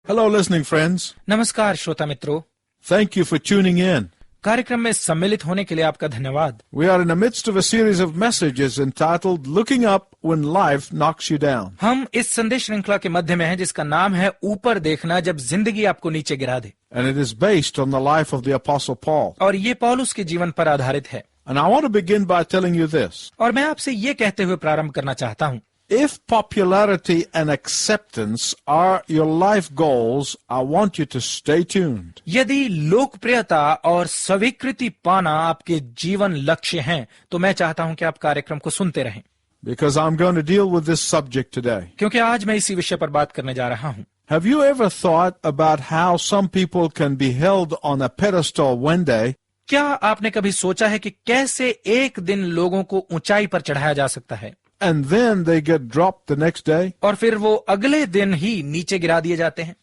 Hello, listening friends. नमस्कार श्रोता मित्रों, Thank you for tuning in. कार्यक्रम में सम्मिलित होने के लिए आपका धन्यवाद। We are in the midst of a series of messages entitled Looking Up When Life Knocks You Down. हम इस संदेश श्रृंखला के मध्य में हैं जिसका नाम है ऊपर देखना जब जिंदगी आपको नीचे गिरा दे। And it is based on the life of the Apostle Paul. और ये पौलुस के जीवन पर आधारित है। And I want to begin by telling you this. और मैं आपसे ये कहते हुए प्रारंभ करना चाहता हूँ, If popularity and acceptance are your life goals, I want you to stay tuned. यदि लोकप्रियता और स्वीकृति पाना आपके जीवन लक्ष्य हैं, तो मैं चाहता हूं कि आप कार्यक्रम को सुनते रहें, Because I'm going to deal with this subject today. क्योंकि आज मैं इसी विषय पर बात करने जा रहा हूं। Have you ever thought about how some people can be held on a pedestal one day क्या आपने कभी सोचा है कि कैसे एक दिन लोगों को ऊंचाई पर चढ़ाया जा सकता है and then they get dropped the next day? और फिर वो अगले दिन ही नीचे गिरा दिए जाते हैं?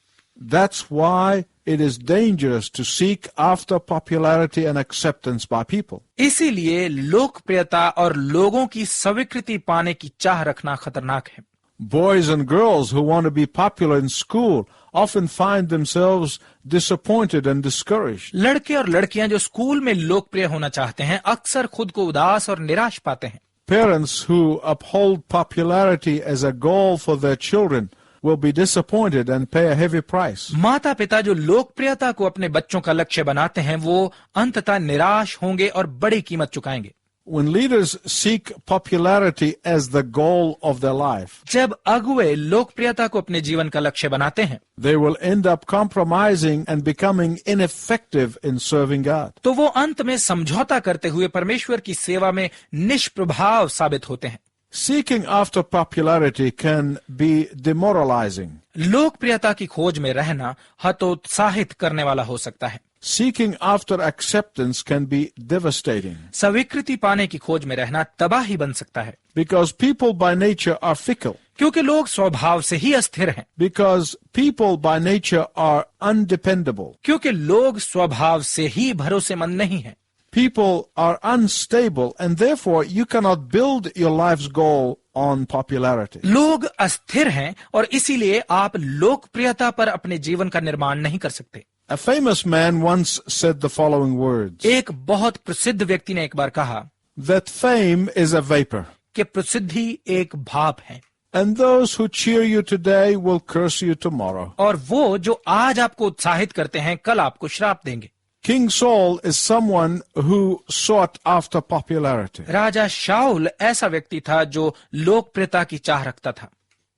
That's why it is dangerous to seek after popularity and acceptance by people. इसीलिए लोकप्रियता और लोगों की स्वीकृति पाने की चाह रखना खतरनाक है। Boys and girls who want to be popular in school often find themselves disappointed and discouraged. लड़के और लड़कियां जो स्कूल में लोकप्रिय होना चाहते हैं, अक्सर खुद को उदास और निराश पाते हैं। Parents who uphold popularity as a goal for their children will be disappointed and pay a heavy price. माता पिता जो लोकप्रियता को अपने बच्चों का लक्ष्य बनाते हैं, वो अंततः निराश होंगे और बड़ी कीमत चुकाएंगे। When leaders seek popularity as the goal of their life, जब अगुवे लोकप्रियता को अपने जीवन का लक्ष्य बनाते हैं, they will end up compromising and becoming ineffective in serving God. तो वो अंत में समझौता करते हुए परमेश्वर की सेवा में निष्प्रभाव साबित होते हैं। Seeking after popularity can be demoralizing. लोकप्रियता की खोज में रहना हतोत्साहित करने वाला हो सकता है। Seeking after acceptance can be devastating. स्वीकृति पाने की खोज में रहना तबाही बन सकता है, Because people by nature are fickle. क्योंकि लोग स्वभाव से ही अस्थिर हैं, Because people by nature are undependable. क्योंकि लोग स्वभाव से ही भरोसेमंद नहीं हैं। People are unstable and therefore you cannot build your life's goal on popularity. लोग अस्थिर हैं और इसीलिए आप लोकप्रियता पर अपने जीवन का निर्माण नहीं कर सकते। A famous man once said the following words, एक बहुत प्रसिद्ध व्यक्ति ने एक बार कहा that fame is a vapor, कि प्रसिद्धि एक भाप है and those who cheer you today will curse you tomorrow. और वो जो आज आपको उत्साहित करते हैं, कल आपको श्राप देंगे। King Saul is someone who sought after popularity राजा शाऊल ऐसा व्यक्ति था जो लोकप्रियता की चाह रखता था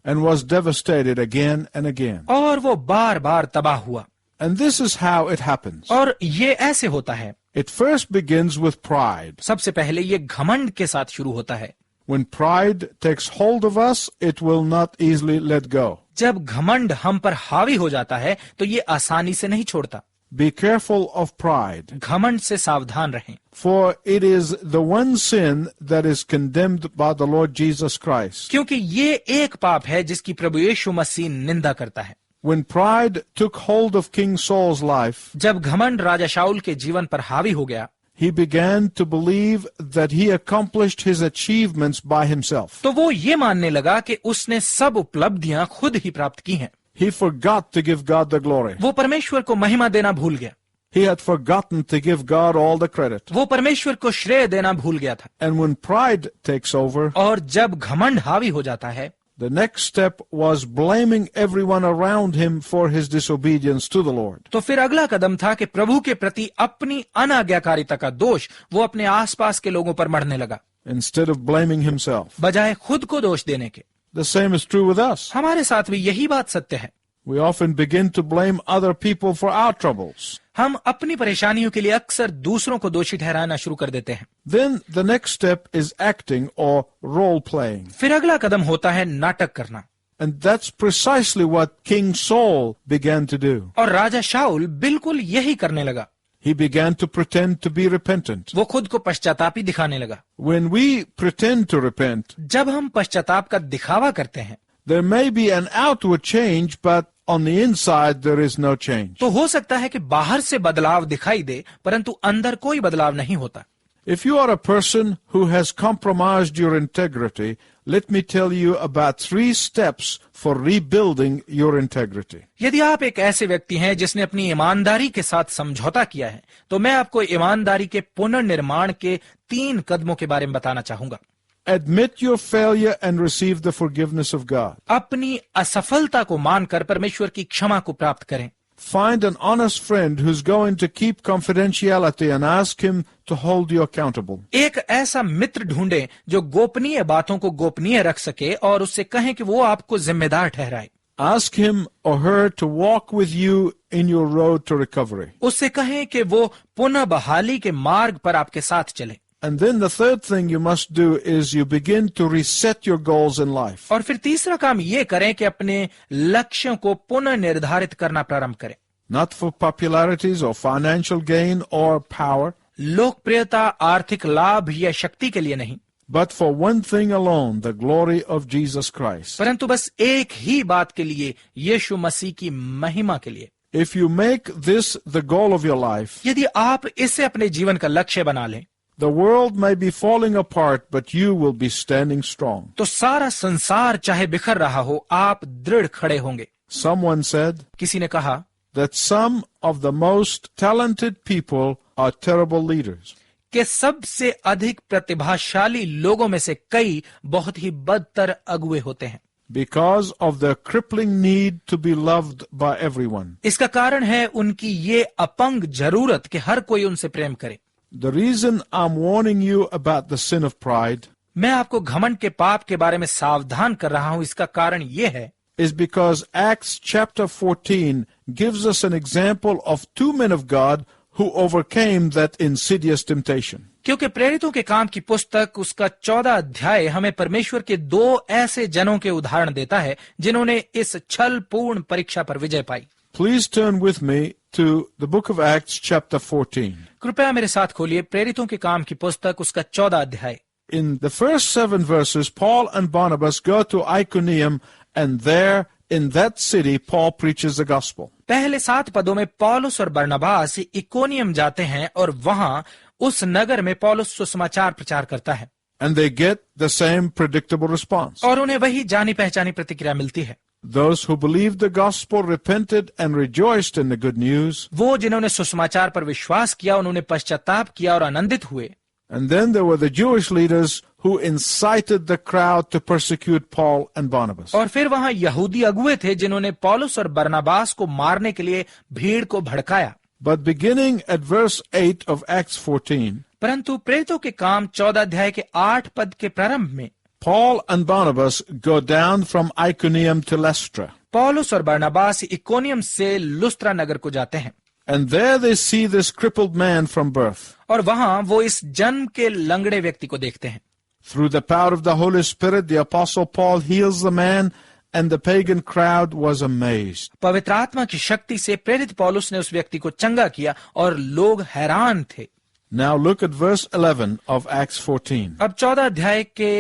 and was devastated again and again. और वो बार बार तबाह हुआ। And this is how it happens. और ये ऐसे होता है, It first begins with pride. सबसे पहले ये घमंड के साथ शुरू होता है। When pride takes hold of us, it will not easily let go. जब घमंड हम पर हावी हो जाता है तो ये आसानी से नहीं छोड़ता। Be careful of pride, घमंड से सावधान रहें, for it is the one sin that is condemned by the Lord Jesus Christ. क्योंकि ये एक पाप है जिसकी प्रभु यीशु मसीह निंदा करता है। When pride took hold of King Saul's life, जब घमंड राजा शाऊल के जीवन पर हावी हो गया, he began to believe that he accomplished his achievements by himself. तो वो ये मानने लगा कि उसने सब उपलब्धियां खुद ही प्राप्त की हैं। He forgot to give God the glory. वो परमेश्वर को महिमा देना भूल गया। He had forgotten to give God all the credit. वो परमेश्वर को श्रेय देना भूल गया था। And when pride takes over, और जब घमंड हावी हो जाता है, the next step was blaming everyone around him for his disobedience to the Lord. तो फिर अगला कदम था कि प्रभु के प्रति अपनी अनाज्ञाकारिता का दोष वो अपने आसपास के लोगों पर मढ़ने लगा, Instead of blaming himself. बजाय खुद को दोष देने के। The same is true with us. हमारे साथ भी यही बात सत्य है। We often begin to blame other people for our troubles. हम अपनी परेशानियों के लिए अक्सर दूसरों को दोषी ठहराना शुरू कर देते हैं। Then the next step is acting or role playing. फिर अगला कदम होता है नाटक करना। And that's precisely what King Saul began to do. और राजा शाऊल बिल्कुल यही करने लगा। He began to pretend to be repentant. वो खुद को पश्चातापी दिखाने लगा। When we pretend to repent, जब हम पश्चाताप का दिखावा करते हैं, there may be an outward change, but on the inside there is no change. तो हो सकता है कि बाहर से बदलाव दिखाई दे, परंतु अंदर कोई बदलाव नहीं होता। If you are a person who has compromised your integrity, let me tell you about 3 steps for rebuilding your integrity. यदि आप एक ऐसे व्यक्ति हैं जिसने अपनी ईमानदारी के साथ समझौता किया है, तो मैं आपको ईमानदारी के पुनर्निर्माण के 3 कदमों के बारे में बताना चाहूंगा। Admit your failure and receive the forgiveness of God. अपनी असफलता को मानकर परमेश्वर की क्षमा को प्राप्त करें। Find an honest friend who's going to keep confidentiality and ask him to hold you accountable. एक ऐसा मित्र ढूंढें जो गोपनीय बातों को गोपनीय रख सके और उससे कहें कि वो आपको जिम्मेदार ठहराए। Ask him or her to walk with you in your road to recovery. उससे कहें कि वो पुनः बहाली के मार्ग पर आपके साथ चले। And then the third thing you must do is you begin to reset your goals in life. और फिर तीसरा काम ये करें कि अपने लक्ष्यों को पुनः निर्धारित करना प्रारंभ करें। Not for popularities or financial gain or power, लोकप्रियता, आर्थिक लाभ या शक्ति के लिए नहीं, but for one thing alone, the glory of Jesus Christ. परंतु बस एक ही बात के लिए, यीशु मसीह की महिमा के लिए। If you make this the goal of your life, यदि आप इसे अपने जीवन का लक्ष्य बना लें, the world may be falling apart, but you will be standing strong. तो सारा संसार चाहे बिखर रहा हो, आप दृढ़ खड़े होंगे। Someone said किसी ने कहा that some of the most talented people are terrible leaders. कि सबसे अधिक प्रतिभाशाली लोगों में से कई बहुत ही बदतर अगुए होते हैं, Because of their crippling need to be loved by everyone. इसका कारण है उनकी ये अपंग जरूरत कि हर कोई उनसे प्रेम करे। The reason I'm warning you about the sin of pride मैं आपको घमंड के पाप के बारे में सावधान कर रहा हूं, इसका कारण ये है is because Acts chapter 14 gives us an example of 2 men of God who overcame that insidious temptation. क्योंकि प्रेरितों के काम की पुस्तक उसका 14 अध्याय हमें परमेश्वर के 2 ऐसे जनों के उदाहरण देता है जिन्होंने इस छल पूर्ण परीक्षा पर विजय पाई। Please turn with me to the book of Acts chapter 14. कृपया मेरे साथ खोलिए प्रेरितों के काम की पुस्तक उसका 14 अध्याय। In the first 7 verses, Paul and Barnabas go to Iconium, and there in that city Paul preaches the gospel. पहले 7 पदों में पौलुस और बरनबास इकोनियम जाते हैं और वहां उस नगर में पौलुस सुसमाचार प्रचार करता है। And they get the same predictable response. और उन्हें वही जानी पहचानी प्रतिक्रिया मिलती है। Those who believed the gospel repented and rejoiced in the good news. वो जिन्होंने सुसमाचार पर विश्वास किया उन्होंने पश्चाताप किया और आनंदित हुए। And then there were the Jewish leaders who incited the crowd to persecute Paul and Barnabas. और फिर वहां यहूदी अगुए थे जिन्होंने पौलुस और बरनबास को मारने के लिए भीड़ को भड़काया। But beginning at verse 8 of Acts 14, परंतु प्रेरितों के काम 14 अध्याय के 8 पद के प्रारंभ में Paul and Barnabas go down from Iconium to Lystra. पौलुस और बरनबास इकोनियम से लुस्त्रा नगर को जाते हैं। And there they see this crippled man from birth. और वहां वो इस जन्म के लंगड़े व्यक्ति को देखते हैं। Through the power of the Holy Spirit, the Apostle Paul heals the man, and the pagan crowd was amazed. पवित्र आत्मा की शक्ति से प्रेरित पौलुस ने उस व्यक्ति को चंगा किया और लोग हैरान थे। Now look at verse 11 of Acts 14. अब 14 अध्याय के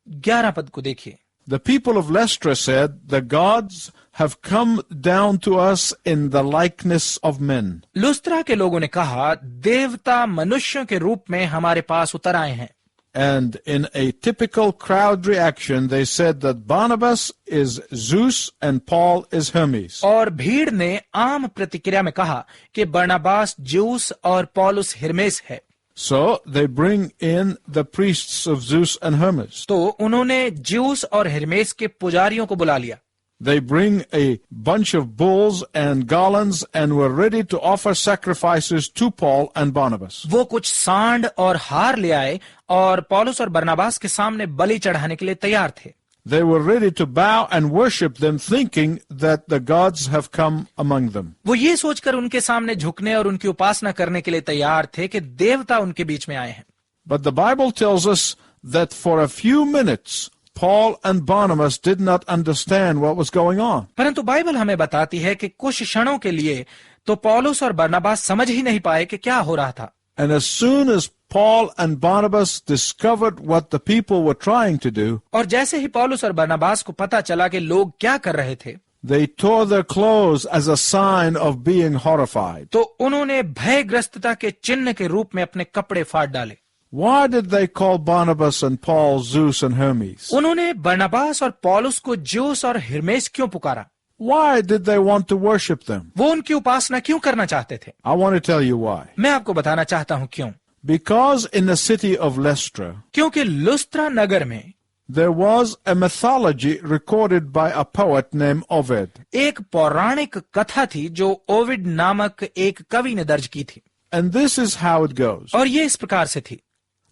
11 पद को देखिए। The people of Lystra said, the gods have come down to us in the likeness of men. लुस्त्रा के लोगों ने कहा, देवता मनुष्यों के रूप में हमारे पास उतर आए हैं। And in a typical crowd reaction, they said that Barnabas is Zeus and Paul is Hermes. और भीड़ ने आम प्रतिक्रिया में कहा कि बरनबास ज्यूस और पौलुस हिरमेस है। So they bring in the priests of Zeus and Hermes. तो उन्होंने ज्यूस और हिरमेस के पुजारियों को बुला लिया। They bring a bunch of bulls and garlands and were ready to offer sacrifices to Paul and Barnabas. वो कुछ सांड और हार ले आए और पौलुस और बरनबास के सामने बलि चढ़ाने के लिए तैयार थे। They were ready to bow and worship them, thinking that the gods have come among them. वो ये सोचकर उनके सामने झुकने और उनकी उपासना करने के लिए तैयार थे कि देवता उनके बीच में आए हैं। But the Bible tells us that for a few minutes, Paul and Barnabas did not understand what was going on. परंतु बाइबल हमें बताती है कि कुछ क्षणों के लिए तो पौलुस और बरनबास समझ ही नहीं पाए कि क्या हो रहा था। And as soon as Paul and Barnabas discovered what the people were trying to do, और जैसे ही पौलुस और बरनबास को पता चला कि लोग क्या कर रहे थे, they tore their clothes as a sign of being horrified. तो उन्होंने भयग्रस्तता के चिन्ह के रूप में अपने कपड़े फाड़ डाले। Why did they call Barnabas and Paul Zeus and Hermes? उन्होंने बरनबास और पौलुस को ज्यूस और हिरमेस क्यों पुकारा? Why did they want to worship them? वो उनकी उपासना क्यों करना चाहते थे? I want to tell you why. मैं आपको बताना चाहता हूँ क्यों। Because in the city of Lystra, क्योंकि लुस्त्रा नगर में there was a mythology recorded by a poet named Ovid. एक पौराणिक कथा थी जो ओविड नामक एक कवि ने दर्ज की थी, And this is how it goes. और ये इस प्रकार से थी।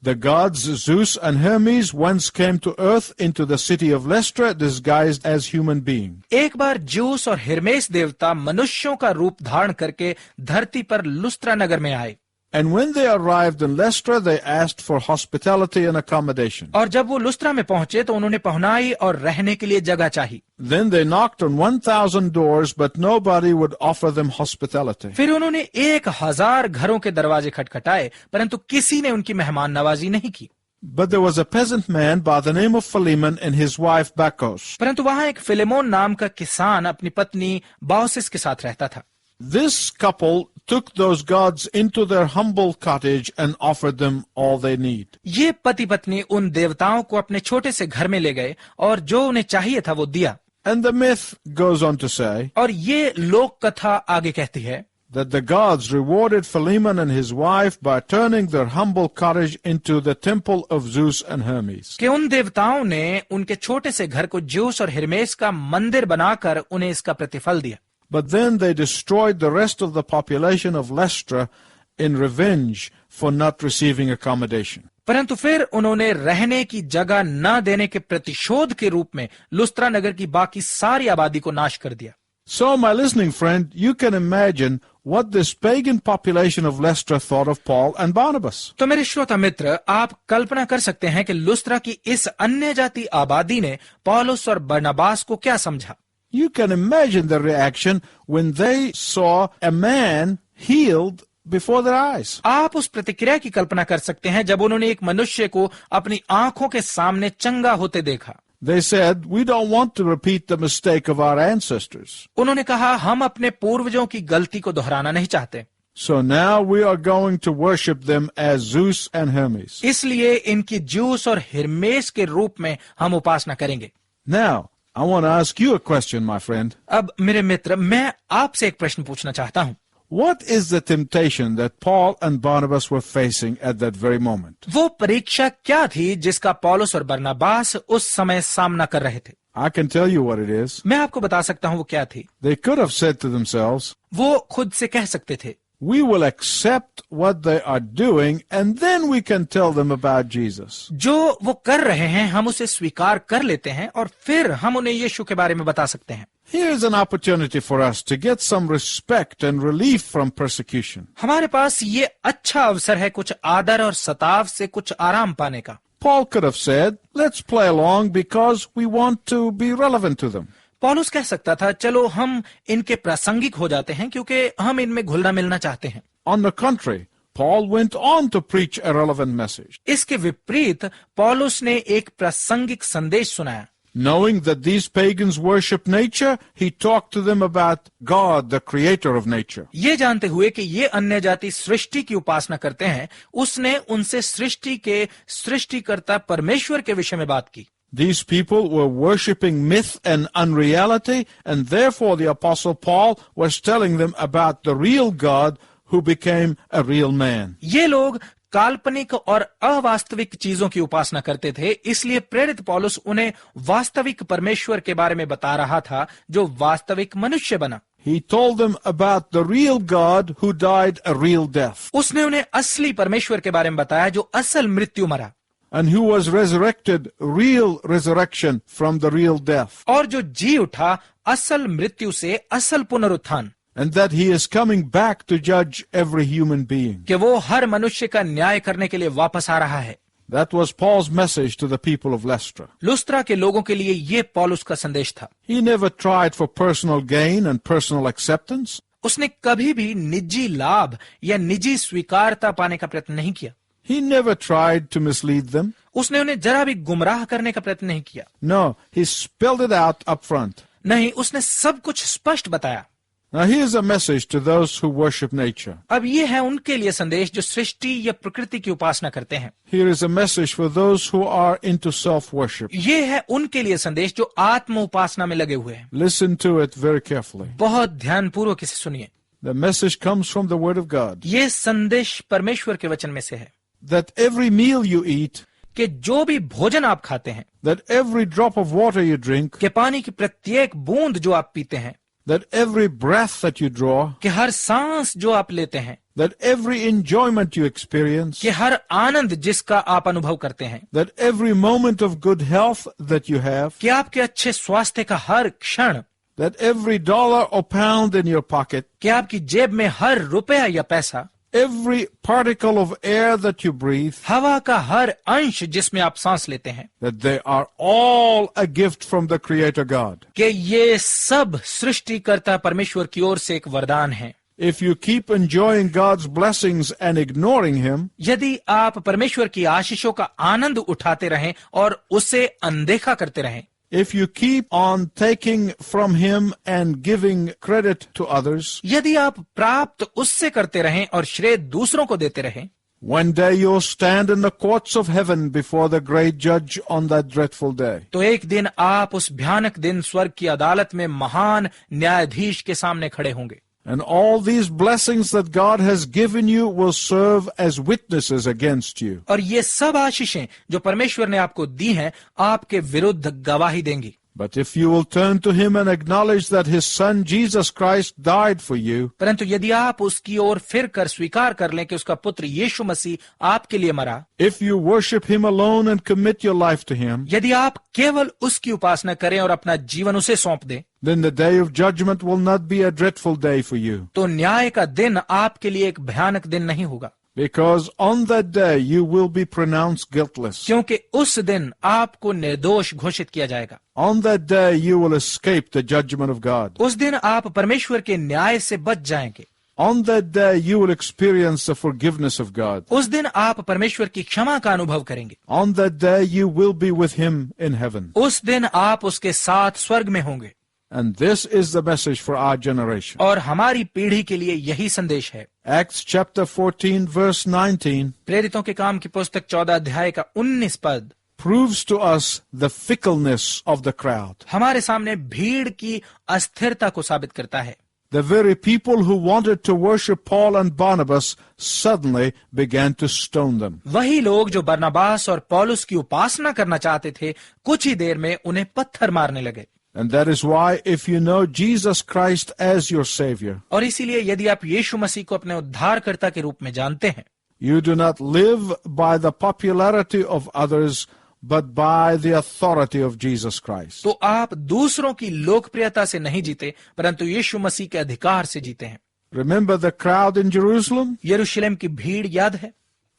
The gods Zeus and Hermes once came to earth into the city of Lystra disguised as human beings. एक बार ज्यूस और हिरमेस देवता मनुष्यों का रूप धारण करके धरती पर लुस्त्रा नगर में आए, And when they arrived in Lystra, they asked for hospitality and accommodation. और जब वो लुस्त्रा में पहुंचे तो उन्होंने पहुनाई और रहने के लिए जगह चाहिए। Then they knocked on 1,000 doors, but nobody would offer them hospitality. फिर उन्होंने 1000 घरों के दरवाजे खटखटाए, परंतु किसी ने उनकी मेहमान नवाजी नहीं की। But there was a peasant man by the name of Philemon and his wife Bacchus. परंतु वहां एक फिलेमोन नाम का किसान अपनी पत्नी बाउसिस के साथ रहता था। This couple took those gods into their humble cottage and offered them all they need. ये पति पत्नी उन देवताओं को अपने छोटे से घर में ले गए और जो उन्हें चाहिए था वो दिया। And the myth goes on to say और ये लोक कथा आगे कहती है that the gods rewarded Philemon and his wife by turning their humble cottage into the temple of Zeus and Hermes. कि उन देवताओं ने उनके छोटे से घर को ज्यूस और हिरमेस का मंदिर बनाकर उन्हें इसका प्रतिफल दिया। But then they destroyed the rest of the population of Lystra in revenge for not receiving accommodation. परंतु फिर उन्होंने रहने की जगह न देने के प्रतिशोध के रूप में लुस्त्रा नगर की बाकी सारी आबादी को नाश कर दिया। So, my listening friend, you can imagine what this pagan population of Lystra thought of Paul and Barnabas. तो मेरे श्रोता मित्र, आप कल्पना कर सकते हैं कि लुस्त्रा की इस अन्य जाति आबादी ने पौलुस और बरनबास को क्या समझा। You can imagine the reaction when they saw a man healed before their eyes. आप उस प्रतिक्रिया की कल्पना कर सकते हैं जब उन्होंने एक मनुष्य को अपनी आंखों के सामने चंगा होते देखा। They said, we don't want to repeat the mistake of our ancestors. उन्होंने कहा, हम अपने पूर्वजों की गलती को दोहराना नहीं चाहते। So now we are going to worship them as Zeus and Hermes. इसलिए इनकी ज्यूस और हिरमेस के रूप में हम उपासना करेंगे। Now, I want to ask you a question, my friend. अब मेरे मित्र, मैं आपसे एक प्रश्न पूछना चाहता हूं। What is the temptation that Paul and Barnabas were facing at that very moment? वो परीक्षा क्या थी जिसका पौलुस और बरनबास उस समय सामना कर रहे थे? I can tell you what it is. मैं आपको बता सकता हूं वो क्या थी। They could have said to themselves, वो खुद से कह सकते थे, we will accept what they are doing and then we can tell them about Jesus. जो वो कर रहे हैं हम उसे स्वीकार कर लेते हैं और फिर हम उन्हें यीशु के बारे में बता सकते हैं। Here is an opportunity for us to get some respect and relief from persecution. हमारे पास ये अच्छा अवसर है कुछ आदर और सताव से कुछ आराम पाने का। Paul could have said, let's play along because we want to be relevant to them. पौलुस कह सकता था, चलो हम इनके प्रासंगिक हो जाते हैं क्योंकि हम इनमें घुलना मिलना चाहते हैं। On the contrary, Paul went on to preach a relevant message. इसके विपरीत पौलुस ने एक प्रासंगिक संदेश सुनाया। Knowing that these pagans worship nature, he talked to them about God, the creator of nature. ये जानते हुए कि ये अन्य जाति सृष्टि की उपासना करते हैं, उसने उनसे सृष्टि के सृष्टिकर्ता परमेश्वर के विषय में बात की। These people were worshipping myth and unreality, and therefore the Apostle Paul was telling them about the real God who became a real man. ये लोग काल्पनिक और अवास्तविक चीजों की उपासना करते थे, इसलिए प्रेरित पौलुस उन्हें वास्तविक परमेश्वर के बारे में बता रहा था जो वास्तविक मनुष्य बना। He told them about the real God who died a real death, उसने उन्हें असली परमेश्वर के बारे में बताया जो असल मृत्यु मरा, and who was resurrected, real resurrection from the real death, और जो जी उठा असल मृत्यु से असल पुनरुत्थान, and that he is coming back to judge every human being. कि वो हर मनुष्य का न्याय करने के लिए वापस आ रहा है। That was Paul's message to the people of Lystra. लुस्त्रा के लोगों के लिए ये पौलुस का संदेश था। He never tried for personal gain and personal acceptance. उसने कभी भी निजी लाभ या निजी स्वीकारता पाने का प्रयत्न नहीं किया। He never tried to mislead them. उसने उन्हें जरा भी गुमराह करने का प्रयत्न नहीं किया। No, he spelled it out up front. नहीं, उसने सब कुछ स्पष्ट बताया। Now here's a message to those who worship nature. अब ये है उनके लिए संदेश जो सृष्टि या प्रकृति की उपासना करते हैं। Here is a message for those who are into self-worship. ये है उनके लिए संदेश जो आत्म उपासना में लगे हुए हैं। Listen to it very carefully. बहुत ध्यानपूर्वक इसे सुनिए। The message comes from the Word of God. ये संदेश परमेश्वर के वचन में से है That every meal you eat, कि जो भी भोजन आप खाते हैं, that every drop of water you drink, कि पानी की प्रत्येक बूंद जो आप पीते हैं, that every breath that you draw, कि हर सांस जो आप लेते हैं, that every enjoyment you experience, कि हर आनंद जिसका आप अनुभव करते हैं, that every moment of good health that you have, कि आपके अच्छे स्वास्थ्य का हर क्षण, that every dollar or pound in your pocket, कि आपकी जेब में हर रुपया या पैसा, every particle of air that you breathe, हवा का हर अंश जिसमें आप सांस लेते हैं, that they are all a gift from the Creator God. कि ये सब सृष्टिकर्ता परमेश्वर की ओर से एक वरदान है। If you keep enjoying God's blessings and ignoring Him, यदि आप परमेश्वर की आशीषों का आनंद उठाते रहें और उसे अनदेखा करते रहें, if you keep on taking from Him and giving credit to others, यदि आप प्राप्त उससे करते रहें और श्रेय दूसरों को देते रहें, one day you'll stand in the courts of heaven before the great judge on that dreadful day. तो एक दिन आप उस भयानक दिन स्वर्ग की अदालत में महान न्यायाधीश के सामने खड़े होंगे। And all these blessings that God has given you will serve as witnesses against you. और ये सब आशीषें जो परमेश्वर ने आपको दी हैं, आपके विरुद्ध गवाही देंगी। But if you will turn to Him and acknowledge that His Son Jesus Christ died for you, परंतु यदि आप उसकी ओर फिर कर स्वीकार कर लें कि उसका पुत्र यीशु मसीह आपके लिए मरा, if you worship Him alone and commit your life to Him, यदि आप केवल उसकी उपासना करें और अपना जीवन उसे सौंप दें, then the day of judgment will not be a dreadful day for you. तो न्याय का दिन आपके लिए एक भयानक दिन नहीं होगा, Because on that day you will be pronounced guiltless. क्योंकि उस दिन आपको निर्दोष घोषित किया जाएगा। On that day you will escape the judgment of God. उस दिन आप परमेश्वर के न्याय से बच जाएंगे। On that day you will experience the forgiveness of God. उस दिन आप परमेश्वर की क्षमा का अनुभव करेंगे। On that day you will be with Him in heaven. उस दिन आप उसके साथ स्वर्ग में होंगे। And this is the message for our generation. और हमारी पीढ़ी के लिए यही संदेश है। Acts chapter 14 verse 19 प्रेरितों के काम की पुस्तक 14 अध्याय का 19 पद proves to us the fickleness of the crowd. हमारे सामने भीड़ की अस्थिरता को साबित करता है। The very people who wanted to worship Paul and Barnabas suddenly began to stone them. वही लोग जो बरनबास और पौलुस की उपासना करना चाहते थे, कुछ ही देर में उन्हें पत्थर मारने लगे। And that is why if you know Jesus Christ as your Savior, और इसीलिए यदि आप यीशु मसीह को अपने उद्धारकर्ता के रूप में जानते हैं, you do not live by the popularity of others, but by the authority of Jesus Christ. तो आप दूसरों की लोकप्रियता से नहीं जीते, परंतु यीशु मसीह के अधिकार से जीते हैं। Remember the crowd in Jerusalem यरूशलेम की भीड़ याद है?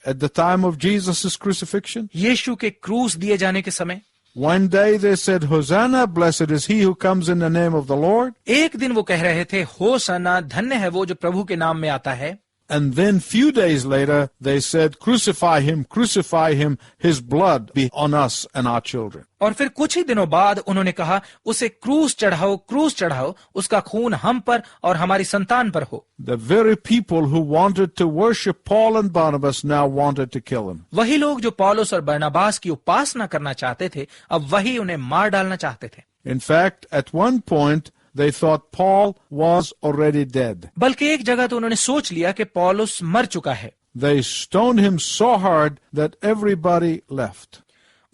at the time of Jesus' crucifixion? यीशु के क्रूस दिए जाने के समय One day they said, Hosanna, blessed is he who comes in the name of the Lord. एक दिन वो कह रहे थे, होसन्ना, धन्य है वो जो प्रभु के नाम में आता है। And then few days later they said, crucify him, his blood be on us and our children. और फिर कुछ ही दिनों बाद उन्होंने कहा, उसे क्रूस चढ़ाओ, उसका खून हम पर और हमारी संतान पर हो। The very people who wanted to worship Paul and Barnabas now wanted to kill him. वही लोग जो पौलुस और बरनबास की उपासना करना चाहते थे, अब वही उन्हें मार डालना चाहते थे। In fact, at one point they thought Paul was already dead. बल्कि एक जगह तो उन्होंने सोच लिया कि पौलुस मर चुका है। They stoned him so hard that everybody left.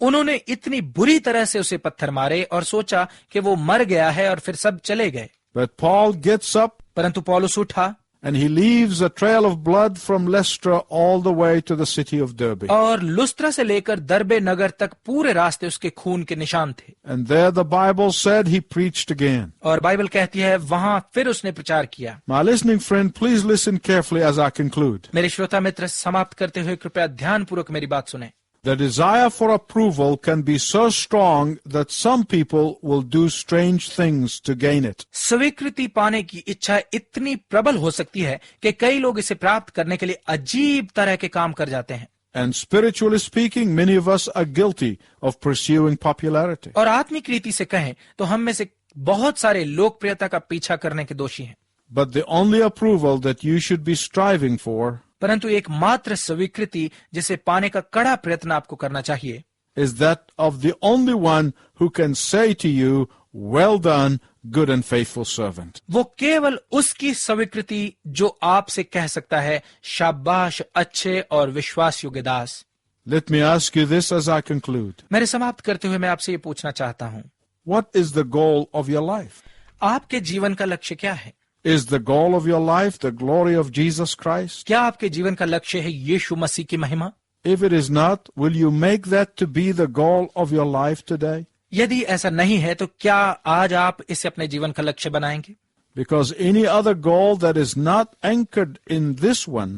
उन्होंने इतनी बुरी तरह से उसे पत्थर मारे और सोचा कि वो मर गया है और फिर सब चले गए। But Paul gets up परंतु पौलुस उठा and he leaves a trail of blood from Lystra all the way to the city of Derbe. और लुस्त्रा से लेकर दरबे नगर तक पूरे रास्ते उसके खून के निशान थे। And there the Bible said he preached again. और बाइबल कहती है वहां फिर उसने प्रचार किया। My listening friend, please listen carefully as I conclude. मेरे श्रोता मित्र, समाप्त करते हुए कृपया ध्यानपूर्वक मेरी बात सुने। The desire for approval can be so strong that some people will do strange things to gain it. स्वीकृति पाने की इच्छा इतनी प्रबल हो सकती है कि कई लोग इसे प्राप्त करने के लिए अजीब तरह के काम कर जाते हैं। And spiritually speaking, many of us are guilty of pursuing popularity. और आत्मिक रीति से कहें तो हम में से बहुत सारे लोकप्रियता का पीछा करने के दोषी हैं। But the only approval that you should be striving for परंतु एकमात्र स्वीकृति जिसे पाने का कड़ा प्रयत्न आपको करना चाहिए is that of the only one who can say to you, well done, good and faithful servant. वो केवल उसकी स्वीकृति जो आपसे कह सकता है, शाबाश अच्छे और विश्वास योग्य दास। Let me ask you this as I conclude. मेरे समाप्त करते हुए मैं आपसे ये पूछना चाहता हूँ, What is the goal of your life? आपके जीवन का लक्ष्य क्या है? Is the goal of your life the glory of Jesus Christ? क्या आपके जीवन का लक्ष्य है यीशु मसीह की महिमा? If it is not, will you make that to be the goal of your life today? यदि ऐसा नहीं है तो क्या आज आप इसे अपने जीवन का लक्ष्य बनाएंगे? Because any other goal that is not anchored in this one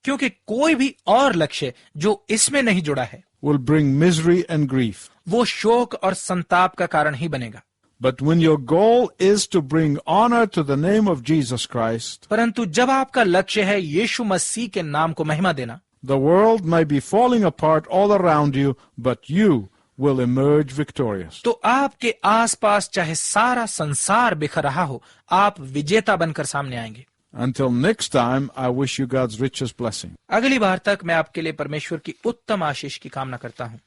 क्योंकि कोई भी और लक्ष्य जो इसमें नहीं जुड़ा है will bring misery and grief. वो शोक और संताप का कारण ही बनेगा। But when your goal is to bring honor to the name of Jesus Christ, परंतु जब आपका लक्ष्य है यीशु मसीह के नाम को महिमा देना, the world may be falling apart all around you, but you will emerge victorious. तो आपके आसपास चाहे सारा संसार बिखर रहा हो, आप विजेता बनकर सामने आएंगे। Until next time, I wish you God's richest blessing. अगली बार तक मैं आपके लिए परमेश्वर की उत्तम आशीष की कामना करता हूँ।